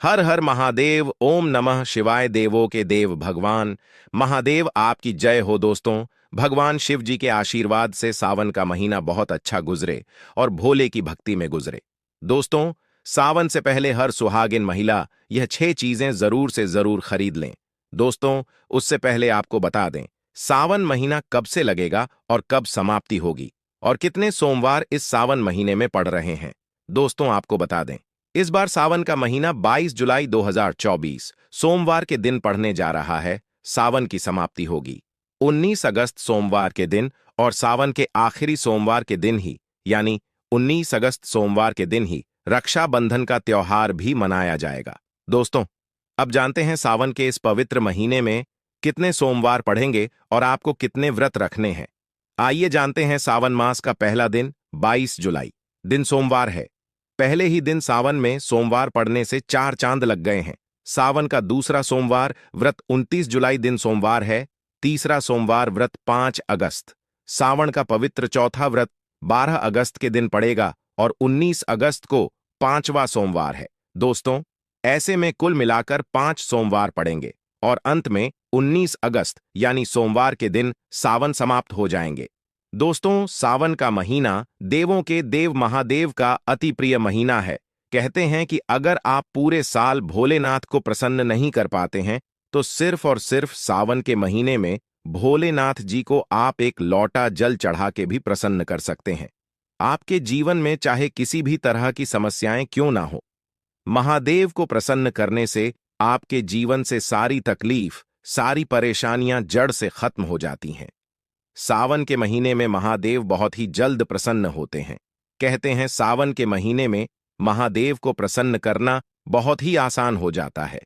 हर हर महादेव, ओम नमः शिवाय। देवों के देव भगवान महादेव आपकी जय हो। दोस्तों, भगवान शिव जी के आशीर्वाद से सावन का महीना बहुत अच्छा गुजरे और भोले की भक्ति में गुजरे। दोस्तों, सावन से पहले हर सुहागिन महिला यह 6 चीजें जरूर से जरूर खरीद लें। दोस्तों, उससे पहले आपको बता दें, सावन महीना कब से लगेगा और कब समाप्ति होगी और कितने सोमवार इस सावन महीने में पड़ रहे हैं। दोस्तों, आपको बता दें, इस बार सावन का महीना 22 जुलाई 2024 सोमवार के दिन पड़ने जा रहा है। सावन की समाप्ति होगी 19 अगस्त सोमवार के दिन और सावन के आखिरी सोमवार के दिन ही, यानी 19 अगस्त सोमवार के दिन ही रक्षाबंधन का त्योहार भी मनाया जाएगा। दोस्तों, अब जानते हैं सावन के इस पवित्र महीने में कितने सोमवार पड़ेंगे और आपको कितने व्रत रखने हैं। आइए जानते हैं। सावन मास का पहला दिन 22 जुलाई दिन सोमवार है। पहले ही दिन सावन में सोमवार पड़ने से 4 चांद लग गए हैं। सावन का दूसरा सोमवार व्रत 29 जुलाई दिन सोमवार है। तीसरा सोमवार व्रत 5 अगस्त। सावन का पवित्र चौथा व्रत 12 अगस्त के दिन पड़ेगा और 19 अगस्त को 5वां सोमवार है। दोस्तों, ऐसे में कुल मिलाकर 5 सोमवार पड़ेंगे और अंत में 19 अगस्त यानी सोमवार के दिन सावन समाप्त हो जाएंगे। दोस्तों, सावन का महीना देवों के देव महादेव का अति प्रिय महीना है। कहते हैं कि अगर आप पूरे साल भोलेनाथ को प्रसन्न नहीं कर पाते हैं तो सिर्फ और सिर्फ सावन के महीने में भोलेनाथ जी को आप एक लौटा जल चढ़ा के भी प्रसन्न कर सकते हैं। आपके जीवन में चाहे किसी भी तरह की समस्याएं क्यों ना हो, महादेव को प्रसन्न करने से आपके जीवन से सारी तकलीफ, सारी परेशानियां जड़ से खत्म हो जाती हैं। सावन के महीने में महादेव बहुत ही जल्द प्रसन्न होते हैं। कहते हैं सावन के महीने में महादेव को प्रसन्न करना बहुत ही आसान हो जाता है।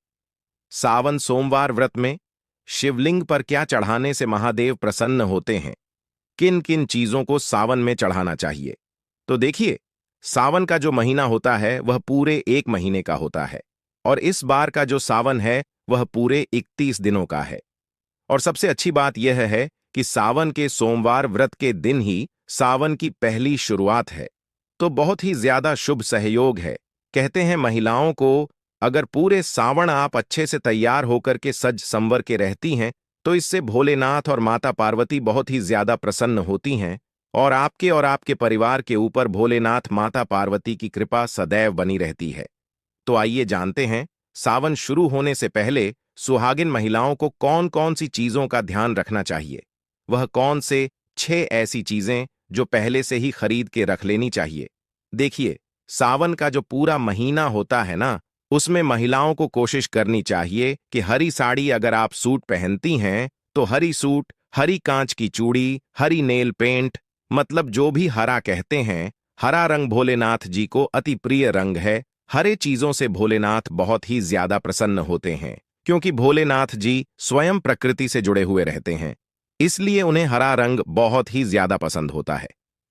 सावन सोमवार व्रत में शिवलिंग पर क्या चढ़ाने से महादेव प्रसन्न होते हैं, किन किन चीजों को सावन में चढ़ाना चाहिए। तो देखिए, सावन का जो महीना होता है वह पूरे 1 महीने का होता है और इस बार का जो सावन है वह पूरे 31 दिनों का है। और सबसे अच्छी बात यह है कि सावन के सोमवार व्रत के दिन ही सावन की पहली शुरुआत है, तो बहुत ही ज्यादा शुभ सहयोग है। कहते हैं महिलाओं को अगर पूरे सावन आप अच्छे से तैयार होकर के सज संवर के रहती हैं तो इससे भोलेनाथ और माता पार्वती बहुत ही ज्यादा प्रसन्न होती हैं और आपके परिवार के ऊपर भोलेनाथ माता पार्वती की कृपा सदैव बनी रहती है। तो आइए जानते हैं, सावन शुरू होने से पहले सुहागिन महिलाओं को कौन कौन सी चीजों का ध्यान रखना चाहिए। वह कौन से 6 ऐसी चीजें जो पहले से ही खरीद के रख लेनी चाहिए। देखिए, सावन का जो पूरा महीना होता है ना, उसमें महिलाओं को कोशिश करनी चाहिए कि हरी साड़ी अगर आप सूट पहनती हैं तो हरी सूट, हरी कांच की चूड़ी, हरी नेल पेंट, मतलब जो भी हरा कहते हैं, हरा रंग भोलेनाथ जी को अति प्रिय रंग है। हरे चीजों से भोलेनाथ बहुत ही ज्यादा प्रसन्न होते हैं क्योंकि भोलेनाथ जी स्वयं प्रकृति से जुड़े हुए रहते हैं, इसलिए उन्हें हरा रंग बहुत ही ज्यादा पसंद होता है।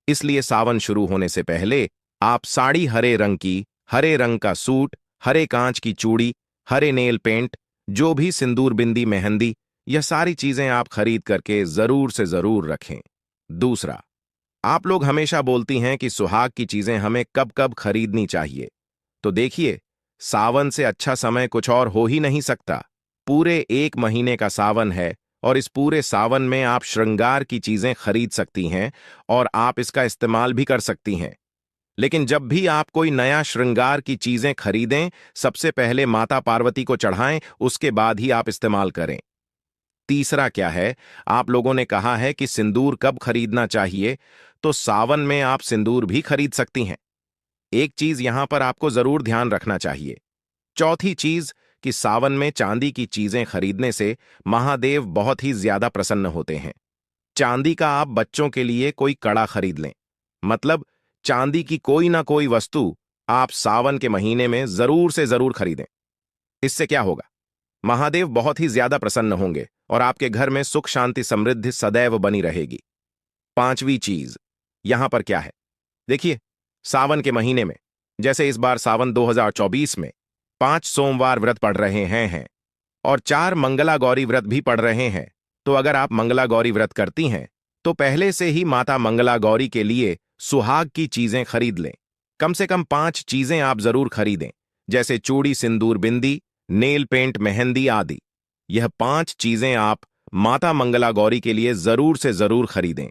इसलिए सावन शुरू होने से पहले आप साड़ी हरे रंग की, हरे रंग का सूट, हरे कांच की चूड़ी, हरे नेल पेंट, जो भी सिंदूर बिंदी मेहंदी, यह सारी चीजें आप खरीद करके जरूर से जरूर रखें। दूसरा, आप लोग हमेशा बोलती हैं कि सुहाग की चीजें हमें कब कब खरीदनी चाहिए। तो देखिए, सावन से अच्छा समय कुछ और हो ही नहीं सकता। पूरे 1 महीने का सावन है और इस पूरे सावन में आप श्रृंगार की चीजें खरीद सकती हैं और आप इसका इस्तेमाल भी कर सकती हैं। लेकिन जब भी आप कोई नया श्रृंगार की चीजें खरीदें, सबसे पहले माता पार्वती को चढ़ाएं, उसके बाद ही आप इस्तेमाल करें। तीसरा क्या है, आप लोगों ने कहा है कि सिंदूर कब खरीदना चाहिए, तो सावन में आप सिंदूर भी खरीद सकती हैं। एक चीज यहां पर आपको जरूर ध्यान रखना चाहिए। चौथी चीज कि सावन में चांदी की चीजें खरीदने से महादेव बहुत ही ज्यादा प्रसन्न होते हैं। चांदी का आप बच्चों के लिए कोई कड़ा खरीद लें, मतलब चांदी की कोई ना कोई वस्तु आप सावन के महीने में जरूर से जरूर खरीदें। इससे क्या होगा, महादेव बहुत ही ज्यादा प्रसन्न होंगे और आपके घर में सुख शांति समृद्धि सदैव बनी रहेगी। पांचवी चीज यहां पर क्या है, देखिए, सावन के महीने में जैसे इस बार सावन 2024 में 5 सोमवार व्रत पड़ रहे हैं और 4 मंगला गौरी व्रत भी पड़ रहे हैं। तो अगर आप मंगला गौरी व्रत करती हैं तो पहले से ही माता मंगला गौरी के लिए सुहाग की चीजें खरीद लें। कम से कम 5 चीजें आप जरूर खरीदें, जैसे चूड़ी, सिंदूर, बिंदी, नेल पेंट, मेहंदी आदि। यह 5 चीजें आप माता मंगला गौरी के लिए जरूर से जरूर खरीदें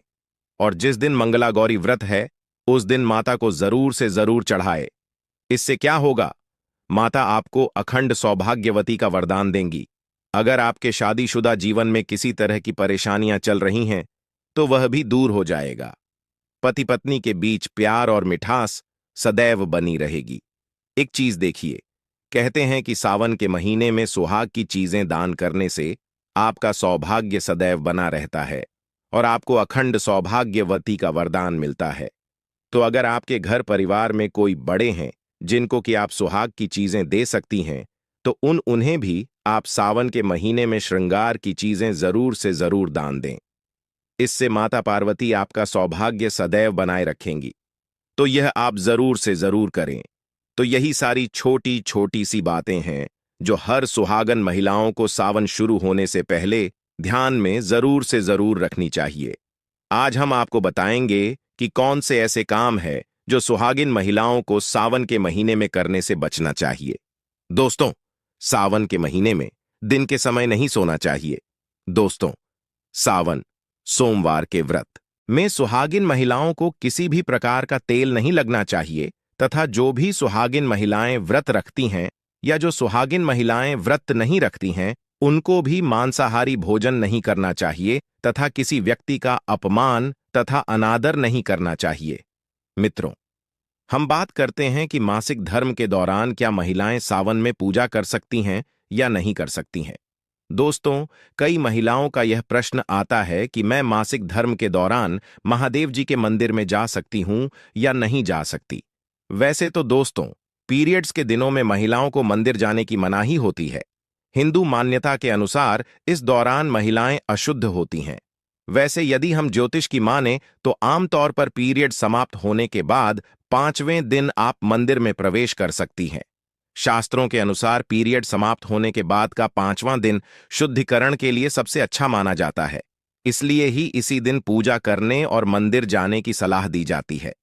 और जिस दिन मंगला गौरी व्रत है उस दिन माता को जरूर से जरूर चढ़ाए। इससे क्या होगा? माता आपको अखंड सौभाग्यवती का वरदान देंगी। अगर आपके शादीशुदा जीवन में किसी तरह की परेशानियां चल रही हैं तो वह भी दूर हो जाएगा। पति पत्नी के बीच प्यार और मिठास सदैव बनी रहेगी। एक चीज देखिए, कहते हैं कि सावन के महीने में सुहाग की चीजें दान करने से आपका सौभाग्य सदैव बना रहता है और आपको अखंड सौभाग्यवती का वरदान मिलता है। तो अगर आपके घर परिवार में कोई बड़े हैं जिनको कि आप सुहाग की चीजें दे सकती हैं तो उन्हें भी आप सावन के महीने में श्रृंगार की चीजें जरूर से जरूर दान दें। इससे माता पार्वती आपका सौभाग्य सदैव बनाए रखेंगी। तो यह आप जरूर से जरूर करें। तो यही सारी छोटी छोटी सी बातें हैं जो हर सुहागन महिलाओं को सावन शुरू होने से पहले ध्यान में जरूर से जरूर रखनी चाहिए। आज हम आपको बताएंगे कि कौन से ऐसे काम है जो सुहागिन महिलाओं को सावन के महीने में करने से बचना चाहिए। दोस्तों, सावन के महीने में दिन के समय नहीं सोना चाहिए। दोस्तों, सावन सोमवार के व्रत में सुहागिन महिलाओं को किसी भी प्रकार का तेल नहीं लगना चाहिए तथा जो भी सुहागिन महिलाएं व्रत रखती हैं या जो सुहागिन महिलाएं व्रत नहीं रखती हैं उनको भी मांसाहारी भोजन नहीं करना चाहिए तथा किसी व्यक्ति का अपमान तथा अनादर नहीं करना चाहिए। मित्रों, हम बात करते हैं कि मासिक धर्म के दौरान क्या महिलाएं सावन में पूजा कर सकती हैं या नहीं कर सकती हैं। दोस्तों, कई महिलाओं का यह प्रश्न आता है कि मैं मासिक धर्म के दौरान महादेव जी के मंदिर में जा सकती हूं या नहीं जा सकती। वैसे तो दोस्तों, पीरियड्स के दिनों में महिलाओं को मंदिर जाने की मनाही होती है। हिंदू मान्यता के अनुसार इस दौरान महिलाएं अशुद्ध होती हैं। वैसे यदि हम ज्योतिष की माने तो आमतौर पर पीरियड समाप्त होने के बाद 5वें दिन आप मंदिर में प्रवेश कर सकती हैं। शास्त्रों के अनुसार पीरियड समाप्त होने के बाद का 5वां दिन शुद्धिकरण के लिए सबसे अच्छा माना जाता है। इसलिए ही इसी दिन पूजा करने और मंदिर जाने की सलाह दी जाती है।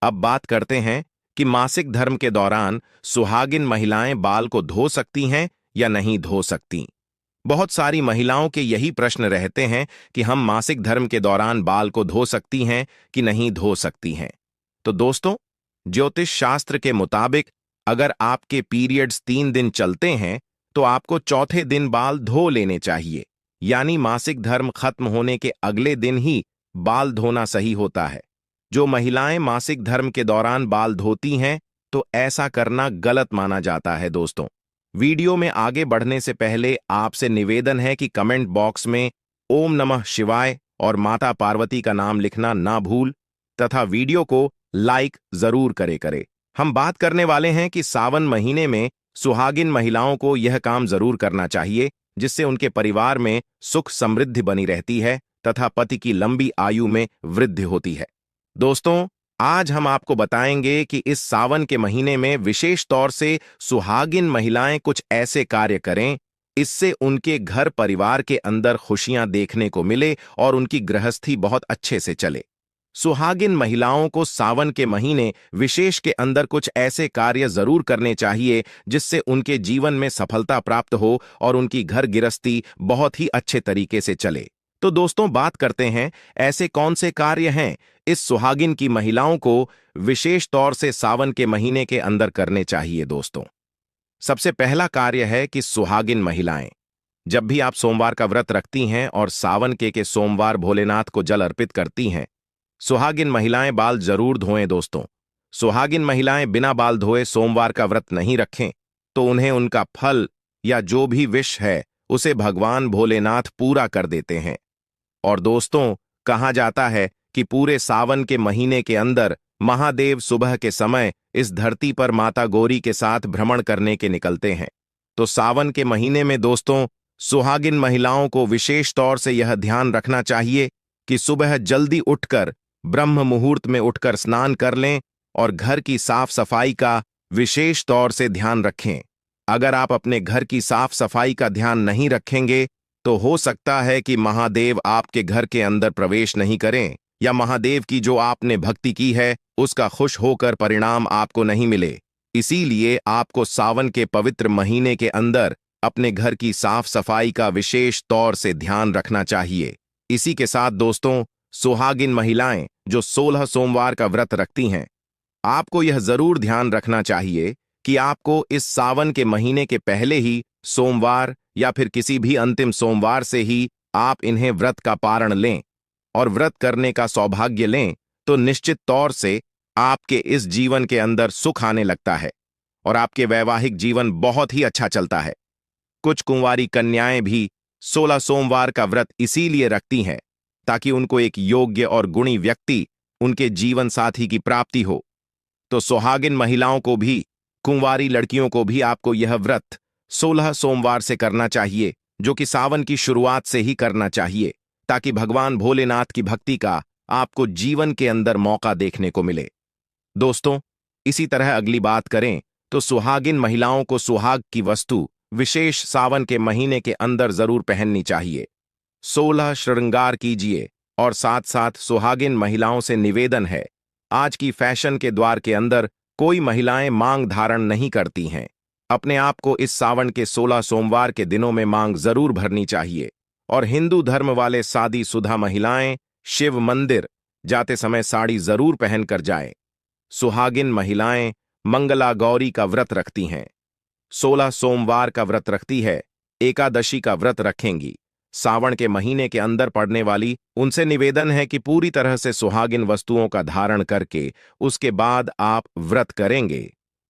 अब बात करते हैं कि मासिक धर्म के दौरान सुहागिन महिलाएं बाल को धो सकती हैं या नहीं धो सकती। बहुत सारी महिलाओं के यही प्रश्न रहते हैं कि हम मासिक धर्म के दौरान बाल को धो सकती हैं कि नहीं धो सकती हैं। तो दोस्तों, ज्योतिष शास्त्र के मुताबिक अगर आपके पीरियड्स 3 दिन चलते हैं तो आपको चौथे दिन बाल धो लेने चाहिए, यानी मासिक धर्म खत्म होने के अगले दिन ही बाल धोना सही होता है। जो महिलाएं मासिक धर्म के दौरान बाल धोती हैं तो ऐसा करना गलत माना जाता है। दोस्तों, वीडियो में आगे बढ़ने से पहले आपसे निवेदन है कि कमेंट बॉक्स में ओम नमः शिवाय और माता पार्वती का नाम लिखना ना भूल तथा वीडियो को लाइक जरूर करे। हम बात करने वाले हैं कि सावन महीने में सुहागिन महिलाओं को यह काम जरूर करना चाहिए जिससे उनके परिवार में सुख समृद्धि बनी रहती है तथा पति की लंबी आयु में वृद्धि होती है। दोस्तों, आज हम आपको बताएंगे कि इस सावन के महीने में विशेष तौर से सुहागिन महिलाएं कुछ ऐसे कार्य करें इससे उनके घर परिवार के अंदर खुशियां देखने को मिले और उनकी गृहस्थी बहुत अच्छे से चले। सुहागिन महिलाओं को सावन के महीने विशेष के अंदर कुछ ऐसे कार्य जरूर करने चाहिए जिससे उनके जीवन में सफलता प्राप्त हो और उनकी घर गृहस्थी बहुत ही अच्छे तरीके से चले। तो दोस्तों, बात करते हैं ऐसे कौन से कार्य हैं इस सुहागिन की महिलाओं को विशेष तौर से सावन के महीने के अंदर करने चाहिए। दोस्तों, सबसे पहला कार्य है कि सुहागिन महिलाएं जब भी आप सोमवार का व्रत रखती हैं और सावन के सोमवार भोलेनाथ को जल अर्पित करती हैं, सुहागिन महिलाएं बाल जरूर धोएं। दोस्तों, सुहागिन महिलाएं बिना बाल धोए सोमवार का व्रत नहीं रखें तो उन्हें उनका फल या जो भी विश है उसे भगवान भोलेनाथ पूरा कर देते हैं। और दोस्तों, कहा जाता है कि पूरे सावन के महीने के अंदर महादेव सुबह के समय इस धरती पर माता गौरी के साथ भ्रमण करने के निकलते हैं। तो सावन के महीने में दोस्तों, सुहागिन महिलाओं को विशेष तौर से यह ध्यान रखना चाहिए कि सुबह जल्दी उठकर ब्रह्म मुहूर्त में उठकर स्नान कर लें और घर की साफ सफाई का विशेष तौर से ध्यान रखें। अगर आप अपने घर की साफ सफाई का ध्यान नहीं रखेंगे तो हो सकता है कि महादेव आपके घर के अंदर प्रवेश नहीं करें या महादेव की जो आपने भक्ति की है उसका खुश होकर परिणाम आपको नहीं मिले। इसीलिए आपको सावन के पवित्र महीने के अंदर अपने घर की साफ सफाई का विशेष तौर से ध्यान रखना चाहिए। इसी के साथ दोस्तों, सुहागिन महिलाएं जो 16 सोमवार का व्रत रखती हैं, आपको यह जरूर ध्यान रखना चाहिए कि आपको इस सावन के महीने के पहले ही सोमवार या फिर किसी भी अंतिम सोमवार से ही आप इन्हें व्रत का पारण लें और व्रत करने का सौभाग्य लें, तो निश्चित तौर से आपके इस जीवन के अंदर सुख आने लगता है और आपके वैवाहिक जीवन बहुत ही अच्छा चलता है। कुछ कुंवारी कन्याएं भी 16 सोमवार का व्रत इसीलिए रखती हैं ताकि उनको एक योग्य और गुणी व्यक्ति, उनके जीवन साथी की प्राप्ति हो। तो सुहागिन महिलाओं को भी, कुंवारी लड़कियों को भी आपको यह व्रत 16 सोमवार से करना चाहिए, जो कि सावन की शुरुआत से ही करना चाहिए, ताकि भगवान भोलेनाथ की भक्ति का आपको जीवन के अंदर मौका देखने को मिले। दोस्तों, इसी तरह अगली बात करें तो सुहागिन महिलाओं को सुहाग की वस्तु विशेष सावन के महीने के अंदर जरूर पहननी चाहिए। 16 श्रृंगार कीजिए और साथ साथ सुहागिन महिलाओं से निवेदन है, आज की फैशन के द्वार के अंदर कोई महिलाएं मांग धारण नहीं करती हैं। अपने आप को इस सावन के 16 सोमवार के दिनों में मांग जरूर भरनी चाहिए। और हिंदू धर्म वाले शादी शुदा महिलाएं शिव मंदिर जाते समय साड़ी जरूर पहनकर जाएं। सुहागिन महिलाएं मंगला गौरी का व्रत रखती हैं, 16 सोमवार का व्रत रखती है, एकादशी का व्रत रखेंगी। सावन के महीने के अंदर पड़ने वाली उनसे निवेदन है कि पूरी तरह से सुहागिन वस्तुओं का धारण करके उसके बाद आप व्रत करेंगे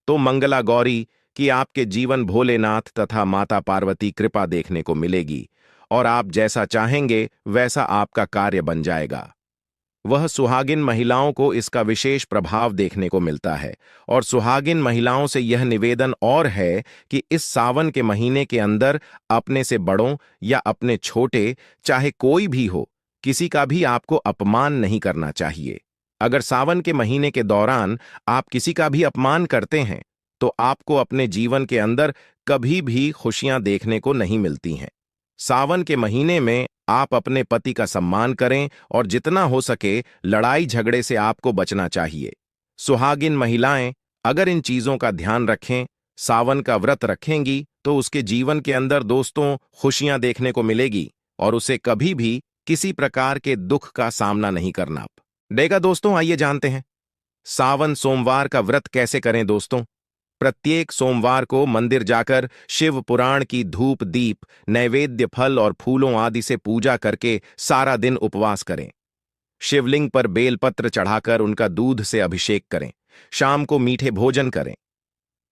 तो मंगला गौरी की आपके जीवन भोलेनाथ तथा माता पार्वती कृपा देखने को मिलेगी और आप जैसा चाहेंगे वैसा आपका कार्य बन जाएगा। वह सुहागिन महिलाओं को इसका विशेष प्रभाव देखने को मिलता है और सुहागिन महिलाओं से यह निवेदन और है कि इस सावन के महीने के अंदर अपने से बड़ों या अपने छोटे, चाहे कोई भी हो, किसी का भी आपको अपमान नहीं करना चाहिए। अगर सावन के महीने के दौरान आप किसी का भी अपमान करते हैं तो आपको अपने जीवन के अंदर कभी भी खुशियां देखने को नहीं मिलती हैं। सावन के महीने में आप अपने पति का सम्मान करें और जितना हो सके लड़ाई झगड़े से आपको बचना चाहिए। सुहागिन महिलाएं अगर इन चीजों का ध्यान रखें, सावन का व्रत रखेंगी, तो उसके जीवन के अंदर दोस्तों खुशियां देखने को मिलेगी और उसे कभी भी किसी प्रकार के दुख का सामना नहीं करना पड़ेगा। दोस्तों, आइए जानते हैं सावन सोमवार का व्रत कैसे करें। दोस्तों, प्रत्येक सोमवार को मंदिर जाकर शिव पुराण की धूप दीप नैवेद्य फल और फूलों आदि से पूजा करके सारा दिन उपवास करें। शिवलिंग पर बेलपत्र चढ़ाकर उनका दूध से अभिषेक करें। शाम को मीठे भोजन करें।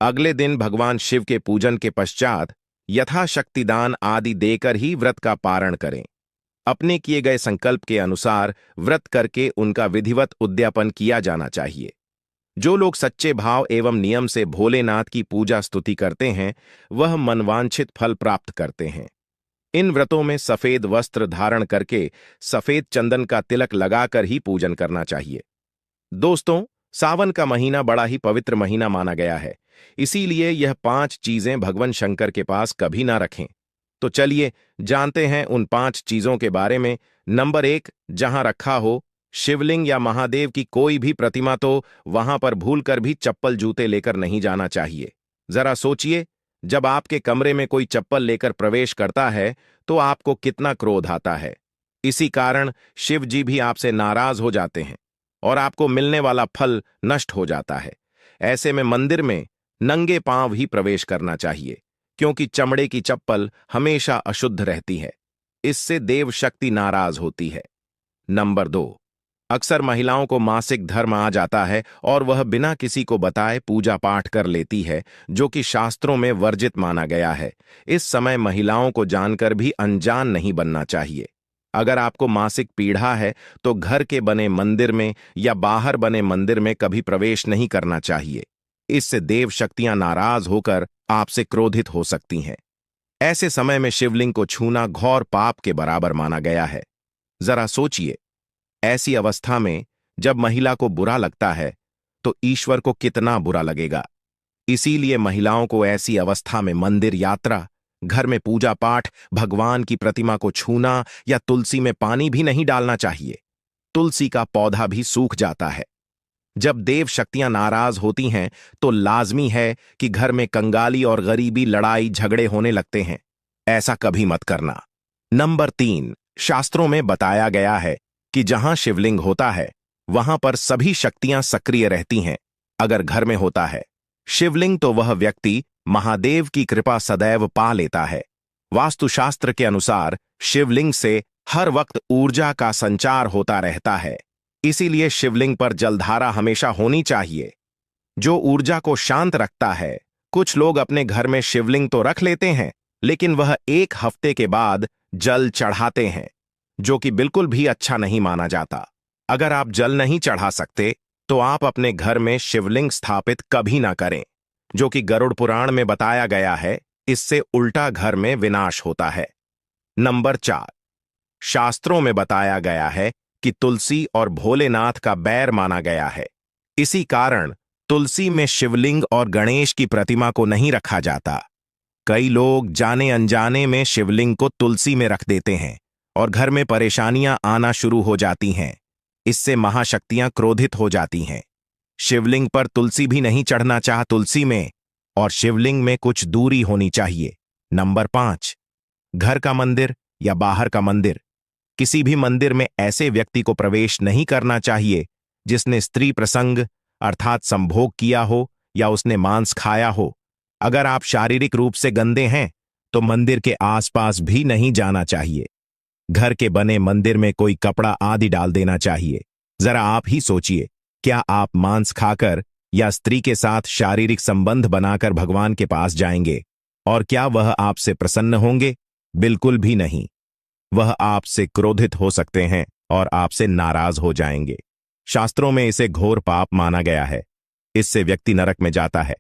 अगले दिन भगवान शिव के पूजन के पश्चात यथाशक्ति दान आदि देकर ही व्रत का पारण करें। अपने किए गए संकल्प के अनुसार व्रत करके उनका विधिवत उद्यापन किया जाना चाहिए। जो लोग सच्चे भाव एवं नियम से भोलेनाथ की पूजा स्तुति करते हैं, वह मनवांछित फल प्राप्त करते हैं। इन व्रतों में सफेद वस्त्र धारण करके सफेद चंदन का तिलक लगाकर ही पूजन करना चाहिए। दोस्तों, सावन का महीना बड़ा ही पवित्र महीना माना गया है, इसीलिए यह 5 चीजें भगवान शंकर के पास कभी ना रखें। तो चलिए जानते हैं उन 5 चीजों के बारे में। नंबर 1, जहां रखा हो शिवलिंग या महादेव की कोई भी प्रतिमा, तो वहां पर भूलकर भी चप्पल जूते लेकर नहीं जाना चाहिए। जरा सोचिए, जब आपके कमरे में कोई चप्पल लेकर प्रवेश करता है तो आपको कितना क्रोध आता है। इसी कारण शिव जी भी आपसे नाराज हो जाते हैं और आपको मिलने वाला फल नष्ट हो जाता है। ऐसे में मंदिर में नंगे पांव ही प्रवेश करना चाहिए, क्योंकि चमड़े की चप्पल हमेशा अशुद्ध रहती है। इससे देव शक्ति नाराज होती है। नंबर 2, अक्सर महिलाओं को मासिक धर्म आ जाता है और वह बिना किसी को बताए पूजा पाठ कर लेती है, जो कि शास्त्रों में वर्जित माना गया है। इस समय महिलाओं को जानकर भी अनजान नहीं बनना चाहिए। अगर आपको मासिक पीड़ा है तो घर के बने मंदिर में या बाहर बने मंदिर में कभी प्रवेश नहीं करना चाहिए। इससे देव शक्तियां नाराज होकर आपसे क्रोधित हो सकती हैं। ऐसे समय में शिवलिंग को छूना घोर पाप के बराबर माना गया है। जरा सोचिए, ऐसी अवस्था में जब महिला को बुरा लगता है तो ईश्वर को कितना बुरा लगेगा। इसीलिए महिलाओं को ऐसी अवस्था में मंदिर यात्रा, घर में पूजा पाठ, भगवान की प्रतिमा को छूना या तुलसी में पानी भी नहीं डालना चाहिए। तुलसी का पौधा भी सूख जाता है। जब देव शक्तियां नाराज होती हैं तो लाजमी है कि घर में कंगाली और गरीबी, लड़ाई झगड़े होने लगते हैं। ऐसा कभी मत करना। नंबर 3, शास्त्रों में बताया गया है कि जहां शिवलिंग होता है वहां पर सभी शक्तियां सक्रिय रहती हैं। अगर घर में होता है शिवलिंग तो वह व्यक्ति महादेव की कृपा सदैव पा लेता है। वास्तुशास्त्र के अनुसार शिवलिंग से हर वक्त ऊर्जा का संचार होता रहता है, इसीलिए शिवलिंग पर जलधारा हमेशा होनी चाहिए, जो ऊर्जा को शांत रखता है। कुछ लोग अपने घर में शिवलिंग तो रख लेते हैं, लेकिन वह 1 हफ्ते के बाद जल चढ़ाते हैं, जो कि बिल्कुल भी अच्छा नहीं माना जाता। अगर आप जल नहीं चढ़ा सकते तो आप अपने घर में शिवलिंग स्थापित कभी ना करें, जो कि गरुड़ पुराण में बताया गया है। इससे उल्टा घर में विनाश होता है। नंबर 4, शास्त्रों में बताया गया है कि तुलसी और भोलेनाथ का बैर माना गया है। इसी कारण तुलसी में शिवलिंग और गणेश की प्रतिमा को नहीं रखा जाता। कई लोग जाने अनजाने में शिवलिंग को तुलसी में रख देते हैं और घर में परेशानियां आना शुरू हो जाती हैं। इससे महाशक्तियां क्रोधित हो जाती हैं। शिवलिंग पर तुलसी भी नहीं चढ़ना चाह तुलसी में, और शिवलिंग में कुछ दूरी होनी चाहिए। नंबर 5, घर का मंदिर या बाहर का मंदिर। किसी भी मंदिर में ऐसे व्यक्ति को प्रवेश नहीं करना चाहिए जिसने स्त्री प्रसंग अर्थात संभोग किया हो या उसने मांस खाया हो। अगर आप शारीरिक रूप से गंदे हैं तो मंदिर के आसपास भी नहीं जाना चाहिए। घर के बने मंदिर में कोई कपड़ा आदि डाल देना चाहिए। जरा आप ही सोचिए, क्या आप मांस खाकर या स्त्री के साथ शारीरिक संबंध बनाकर भगवान के पास जाएंगे? और क्या वह आपसे प्रसन्न होंगे? बिल्कुल भी नहीं। वह आपसे क्रोधित हो सकते हैं और आपसे नाराज हो जाएंगे। शास्त्रों में इसे घोर पाप माना गया है। इससे व्यक्ति नरक में जाता है।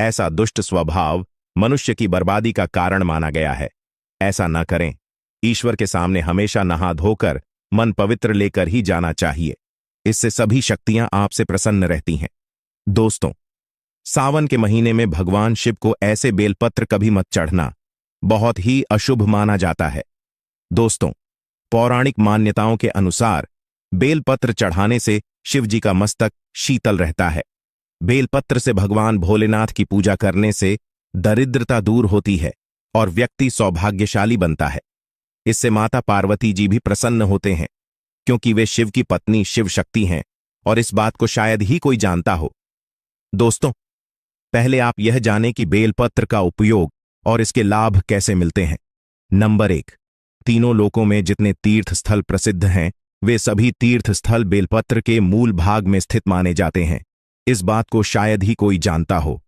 ऐसा दुष्ट स्वभाव मनुष्य की बर्बादी का कारण माना गया है। ऐसा न करें। ईश्वर के सामने हमेशा नहा धोकर मन पवित्र लेकर ही जाना चाहिए। इससे सभी शक्तियां आपसे प्रसन्न रहती हैं। दोस्तों, सावन के महीने में भगवान शिव को ऐसे बेलपत्र कभी मत चढ़ना, बहुत ही अशुभ माना जाता है। दोस्तों, पौराणिक मान्यताओं के अनुसार बेलपत्र चढ़ाने से शिव जी का मस्तक शीतल रहता है। बेलपत्र से भगवान भोलेनाथ की पूजा करने से दरिद्रता दूर होती है और व्यक्ति सौभाग्यशाली बनता है। इससे माता पार्वती जी भी प्रसन्न होते हैं, क्योंकि वे शिव की पत्नी शिव शक्ति हैं और इस बात को शायद ही कोई जानता हो। दोस्तों, पहले आप यह जानें कि बेलपत्र का उपयोग और इसके लाभ कैसे मिलते हैं। नंबर 1, तीनों लोकों में जितने तीर्थ स्थल प्रसिद्ध हैं, वे सभी तीर्थ स्थल बेलपत्र के मूल भाग में स्थित माने जाते हैं। इस बात को शायद ही कोई जानता हो।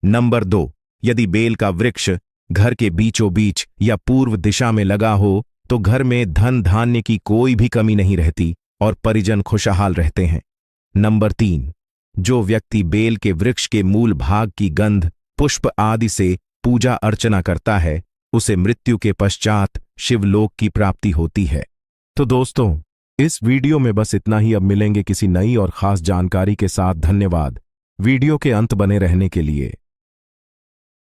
नंबर 2, यदि बेल का वृक्ष घर के बीचों बीच या पूर्व दिशा में लगा हो तो घर में धन धान्य की कोई भी कमी नहीं रहती और परिजन खुशहाल रहते हैं। नंबर 3, जो व्यक्ति बेल के वृक्ष के मूल भाग की गंध, पुष्प आदि से पूजा अर्चना करता है, उसे मृत्यु के पश्चात शिवलोक की प्राप्ति होती है। तो दोस्तों, इस वीडियो में बस इतना ही। अब मिलेंगे किसी नई और खास जानकारी के साथ। धन्यवाद वीडियो के अंत बने रहने के लिए।